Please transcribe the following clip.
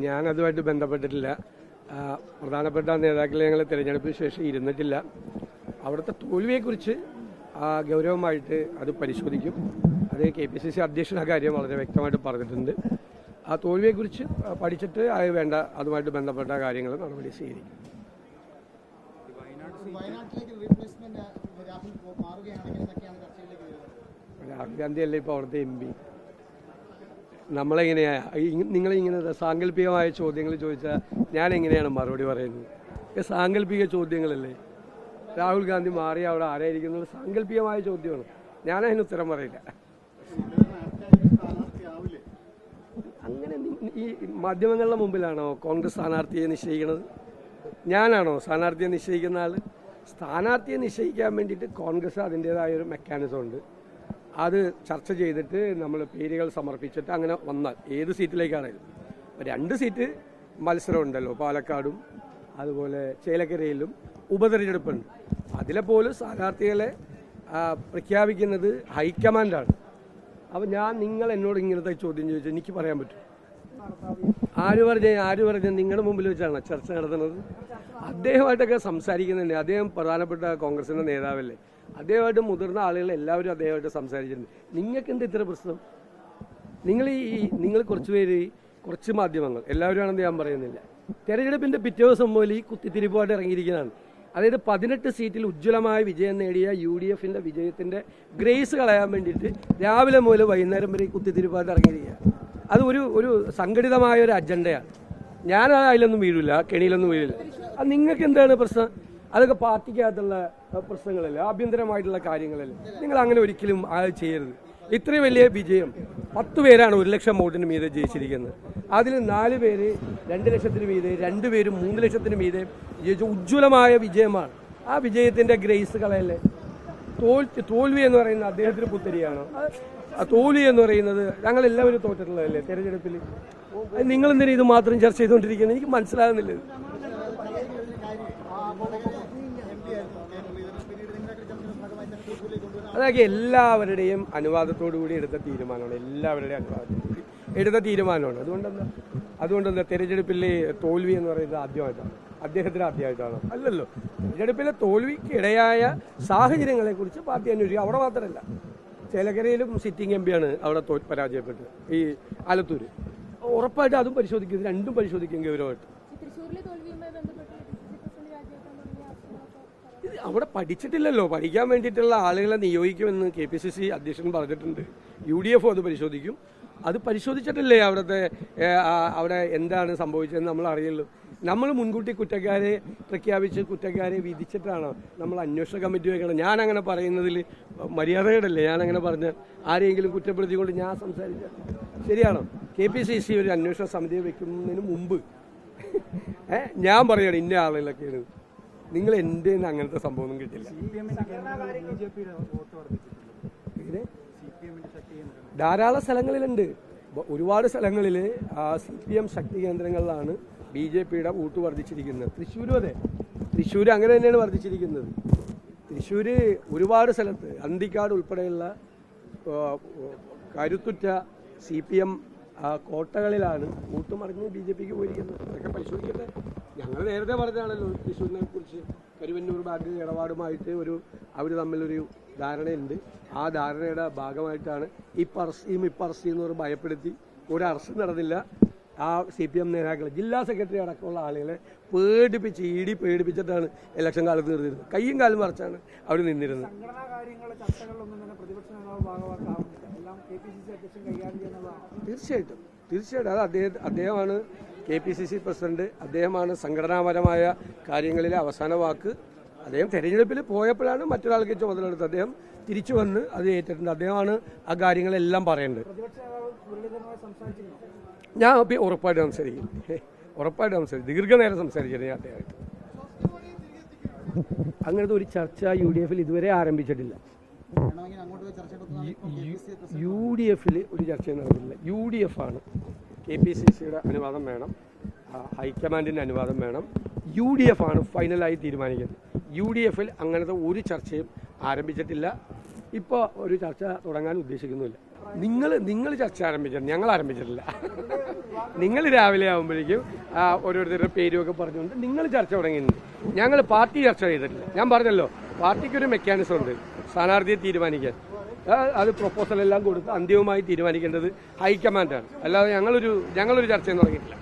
ഞാനതുമായിട്ട് ബന്ധപ്പെട്ടിട്ടില്ല. പ്രധാനപ്പെട്ട നേതാക്കളെ ഞങ്ങൾ തിരഞ്ഞെടുപ്പിന് ശേഷം ഇരുന്നിട്ടില്ല. അവിടുത്തെ തോൽവിയെക്കുറിച്ച് ഗൗരവമായിട്ട് അത് പരിശോധിക്കും. അത് KPCC അധ്യക്ഷൻ ആ കാര്യം വളരെ വ്യക്തമായിട്ട് പറഞ്ഞിട്ടുണ്ട്. ആ തോൽവിയെക്കുറിച്ച് പഠിച്ചിട്ട് വേണ്ട അതുമായിട്ട് ബന്ധപ്പെട്ട കാര്യങ്ങൾ നടപടി സ്വീകരിക്കും. രാഹുൽ ഗാന്ധി അല്ലേ ഇപ്പോൾ അവിടുത്തെ MP. നമ്മളെങ്ങനെയാ നിങ്ങളിങ്ങനെ സാങ്കല്പികമായ ചോദ്യങ്ങൾ ചോദിച്ചാൽ ഞാൻ എങ്ങനെയാണ് മറുപടി പറയുന്നത്? സാങ്കല്പിക ചോദ്യങ്ങളല്ലേ. രാഹുൽ ഗാന്ധി മാറി അവിടെ ആരായിരിക്കുന്നത് സാങ്കല്പികമായ ചോദ്യമാണ്. ഞാനതിന് ഉത്തരം പറയില്ല. അങ്ങനെ ഈ മാധ്യമങ്ങളുടെ മുമ്പിലാണോ കോൺഗ്രസ് സ്ഥാനാർത്ഥിയെ നിശ്ചയിക്കുന്നത്? ഞാനാണോ സ്ഥാനാർത്ഥിയെ നിശ്ചയിക്കുന്ന ആൾ? സ്ഥാനാർത്ഥിയെ നിശ്ചയിക്കാൻ വേണ്ടിയിട്ട് കോൺഗ്രസ് അതിൻ്റേതായ ഒരു മെക്കാനിസം ഉണ്ട്. അത് ചർച്ച ചെയ്തിട്ട് നമ്മൾ പേരുകൾ സമർപ്പിച്ചിട്ട് അങ്ങനെ വന്നാൽ ഏത് സീറ്റിലേക്കാണെങ്കിലും 2 സീറ്റ് മത്സരമുണ്ടല്ലോ, പാലക്കാടും അതുപോലെ ചേലക്കരയിലും ഉപതെരഞ്ഞെടുപ്പുണ്ട്. അതിലെ പോലും സ്ഥാനാർത്ഥികളെ പ്രഖ്യാപിക്കുന്നത് ഹൈക്കമാൻഡാണ്. അപ്പോൾ നിങ്ങൾ എന്നോട് ഇങ്ങനത്തെ ചോദ്യം ചോദിച്ചാൽ എനിക്ക് പറയാൻ പറ്റും? ആര് പറഞ്ഞ നിങ്ങളുടെ മുമ്പിൽ വെച്ചാണ് ചർച്ച നടത്തുന്നത്? അദ്ദേഹമായിട്ടൊക്കെ സംസാരിക്കുന്നുണ്ട്. അദ്ദേഹം പ്രധാനപ്പെട്ട കോൺഗ്രസിൻ്റെ നേതാവല്ലേ. അദ്ദേഹമായിട്ട് മുതിർന്ന ആളുകൾ എല്ലാവരും അദ്ദേഹമായിട്ട് സംസാരിച്ചിട്ടുണ്ട്. നിങ്ങൾക്ക് എന്ത് ഇത്ര പ്രശ്നം? നിങ്ങൾ കുറച്ച് മാധ്യമങ്ങൾ എല്ലാവരും ആണെന്ന് ഞാൻ പറയുന്നില്ല. തെരഞ്ഞെടുപ്പിൻ്റെ പിറ്റേ ദിവസം മുതൽ ഈ കുത്തിത്തിരിപ്പായിട്ട് ഇറങ്ങിയിരിക്കുന്നതാണ്. അതായത് 18 സീറ്റിൽ ഉജ്ജ്വലമായ വിജയം നേടിയ UDFൻ്റെ വിജയത്തിൻ്റെ ഗ്രേസ് കളയാൻ വേണ്ടിയിട്ട് രാവിലെ മുതൽ വൈകുന്നേരം വരെ ഈ കുത്തിത്തിരിപ്പായിട്ട് ഇറങ്ങിയിരിക്കുക. അത് ഒരു സംഘടിതമായ ഒരു അജണ്ടയാണ്. ഞാൻ അതിലൊന്നും വീഴില്ല, കെണിയിലൊന്നും വീഴില്ല. അത് നിങ്ങൾക്ക് എന്താണ് പ്രശ്നം? അതൊക്കെ പാർട്ടിക്കകത്തുള്ള പ്രശ്നങ്ങളല്ലേ, ആഭ്യന്തരമായിട്ടുള്ള കാര്യങ്ങളല്ലേ. നിങ്ങൾ അങ്ങനെ ഒരിക്കലും ചെയ്യരുത്. ഇത്രയും വലിയ വിജയം 10 പേരാണ് 1 ലക്ഷം വോട്ടിന് മീതെ ജയിച്ചിരിക്കുന്നത്. അതിൽ 4 പേര് 2 ലക്ഷത്തിന് മീതെ, 2 പേരും 3 ലക്ഷത്തിന് മീതെ ജയിച്ച ഉജ്ജ്വലമായ വിജയമാണ്. ആ വിജയത്തിൻ്റെ ഗ്രേസ് കളയല്ലേ. തോൽവി എന്ന് പറയുന്നത് അദ്ദേഹത്തിന് പുത്തരിയാണോ? ആ തോൽവി എന്ന് പറയുന്നത് ഞങ്ങളെല്ലാവരും തോറ്റിട്ടുള്ളതല്ലേ തെരഞ്ഞെടുപ്പിൽ. നിങ്ങളെന്തിനും ഇത് മാത്രം ചർച്ച ചെയ്തുകൊണ്ടിരിക്കുന്നത്? എനിക്ക് മനസ്സിലാകുന്നില്ല. അതൊക്കെ എല്ലാവരുടെയും അനുവാദത്തോടു കൂടി എടുത്ത തീരുമാനമാണ്. എല്ലാവരുടെയും അനുവാദത്തോടുകൂടി എടുത്ത തീരുമാനമാണ്. അതുകൊണ്ടെന്താ തെരഞ്ഞെടുപ്പിൽ തോൽവി എന്ന് പറയുന്നത് ആദ്യമായിട്ടാണ്? അദ്ദേഹത്തിന് ആദ്യമായിട്ടാണോ? അല്ലല്ലോ. തെരഞ്ഞെടുപ്പിലെ തോൽവിക്ക് ഇടയായ സാഹചര്യങ്ങളെക്കുറിച്ച് പാർട്ടി അന്വേഷിക്കുക. അവിടെ മാത്രമല്ല, ചേലക്കരയിലും സിറ്റിംഗ് MP ആണ് അവിടെ പരാജയപ്പെട്ടത്, ഈ ആലത്തൂര്. ഉറപ്പായിട്ട് അതും പരിശോധിക്കും. 2ഉം പരിശോധിക്കും ഗൗരവമായിട്ട്. അവിടെ പഠിച്ചിട്ടില്ലല്ലോ. പഠിക്കാൻ വേണ്ടിയിട്ടുള്ള ആളുകളെ നിയോഗിക്കുമെന്ന് KPCC അധ്യക്ഷൻ പറഞ്ഞിട്ടുണ്ട്. UDF അത് പരിശോധിക്കും. അത് പരിശോധിച്ചിട്ടില്ലേ അവിടെ എന്താണ് സംഭവിച്ചതെന്ന് നമ്മൾ അറിയുള്ളൂ. നമ്മൾ മുൻകൂട്ടി കുറ്റക്കാരെ പ്രഖ്യാപിച്ച് കുറ്റക്കാരെ വിധിച്ചിട്ടാണോ നമ്മൾ അന്വേഷണ കമ്മിറ്റി വെക്കണം? ഞാൻ അങ്ങനെ പറയുന്നതിൽ മര്യാദയോടല്ലേ ഞാനങ്ങനെ പറഞ്ഞ് ആരെങ്കിലും കുറ്റപ്പെടുത്തിക്കൊണ്ട് ഞാൻ സംസാരിച്ച ശരിയാണോ? KPCC ഒരു അന്വേഷണ സമിതിയെ വെക്കുന്നതിന് മുമ്പ് ഞാൻ പറയുകയാണ് ഇന്ന ആളുകളൊക്കെയാണ്. നിങ്ങൾ എൻ്റെ അങ്ങനത്തെ സംഭവമൊന്നും കിട്ടില്ല. ധാരാളം സ്ഥലങ്ങളിലുണ്ട്. ഒരുപാട് സ്ഥലങ്ങളിൽ CPM ശക്തി കേന്ദ്രങ്ങളിലാണ് BJPയുടെ വോട്ട് വർദ്ധിച്ചിരിക്കുന്നത്. തൃശ്ശൂരും അതെ. തൃശ്ശൂർ അങ്ങനെ തന്നെയാണ് വർദ്ധിച്ചിരിക്കുന്നത്. തൃശ്ശൂർ ഒരുപാട് സ്ഥലത്ത് അന്തിക്കാട് ഉൾപ്പെടെയുള്ള കരുത്തുറ്റ CPM കോട്ടകളിലാണ് വോട്ട് മറിഞ്ഞ് BJPക്ക് പോയിരിക്കുന്നത്. അതൊക്കെ പരിശോധിക്കട്ടെ. ഞങ്ങൾ നേരത്തെ പറഞ്ഞതാണല്ലോ തൃശ്ശൂരിനെ കുറിച്ച്. കരുവന്നൂർ ബാങ്ക് ഇടപാടുമായിട്ട് അവർ തമ്മിലൊരു ധാരണയുണ്ട്. ആ ധാരണയുടെ ഭാഗമായിട്ടാണ് ഇപ്പറസ്റ്റി എന്ന് ഭയപ്പെടുത്തി ഒരു അറസ്റ്റ് നടന്നില്ല. ആ CPM നേതാക്കൾ, ജില്ലാ സെക്രട്ടറി അടക്കമുള്ള ആളുകളെ പേടിപ്പിച്ചിട്ടാണ് ഇലക്ഷൻ കാലത്ത് നിർത്തിയിരുന്നത്. കയ്യും കാലും മറിച്ചാണ് അവർ നിന്നിരുന്നത്. തീർച്ചയായിട്ടും അത് അദ്ദേഹമാണ് KPCC പ്രസിഡന്റ്. അദ്ദേഹമാണ് സംഘടനാപരമായ കാര്യങ്ങളിലെ അവസാന വാക്ക്. അദ്ദേഹം തെരഞ്ഞെടുപ്പിൽ പോയപ്പോഴാണ് മറ്റൊരാൾക്ക് ചുമതലയെടുത്ത് അദ്ദേഹം തിരിച്ചു വന്ന് അത് ഏറ്റിട്ടുണ്ട്. അദ്ദേഹമാണ് ആ കാര്യങ്ങളെല്ലാം പറയേണ്ടത്. ഞാൻ ഉറപ്പായിട്ട് സംസാരിക്കും. ദീർഘനേരം സംസാരിച്ചിട്ടുണ്ട് ഞാൻ അദ്ദേഹമായിട്ട്. അങ്ങനത്തെ ഒരു ചർച്ച UDFൽ ഇതുവരെ ആരംഭിച്ചിട്ടില്ല. UDFൽ ഒരു ചർച്ചയും നടന്നിട്ടില്ല. UDF ആണ്. KPCCയുടെ അനുവാദം വേണം, ഹൈക്കമാൻഡിൻ്റെ അനുവാദം വേണം. UDF ആണ് ഫൈനലായി തീരുമാനിക്കുന്നത്. UDFൽ അങ്ങനത്തെ ഒരു ചർച്ചയും ആരംഭിച്ചിട്ടില്ല. ഇപ്പോൾ ഒരു ചർച്ച തുടങ്ങാൻ ഉദ്ദേശിക്കുന്നുമില്ല. നിങ്ങൾ ചർച്ച ആരംഭിച്ചിട്ടുണ്ട്, ഞങ്ങൾ ആരംഭിച്ചിട്ടില്ല. നിങ്ങൾ രാവിലെ ആകുമ്പോഴേക്കും ഓരോരുത്തരുടെ പേരുമൊക്കെ പറഞ്ഞുകൊണ്ട് നിങ്ങൾ ചർച്ച തുടങ്ങിയിട്ടുണ്ട്. ഞങ്ങൾ പാർട്ടി ചർച്ച ചെയ്തിട്ടില്ല. ഞാൻ പറഞ്ഞല്ലോ, പാർട്ടിക്കൊരു മെക്കാനിസം ഉണ്ട് സ്ഥാനാർത്ഥിയെ തീരുമാനിക്കാൻ. അത് പ്രൊപ്പോസൽ എല്ലാം കൊടുത്ത് അന്തിമമായി തീരുമാനിക്കേണ്ടത് ഹൈക്കമാൻഡാണ്. അല്ലാതെ ഞങ്ങളൊരു ചർച്ചയും തുടങ്ങിയിട്ടില്ല.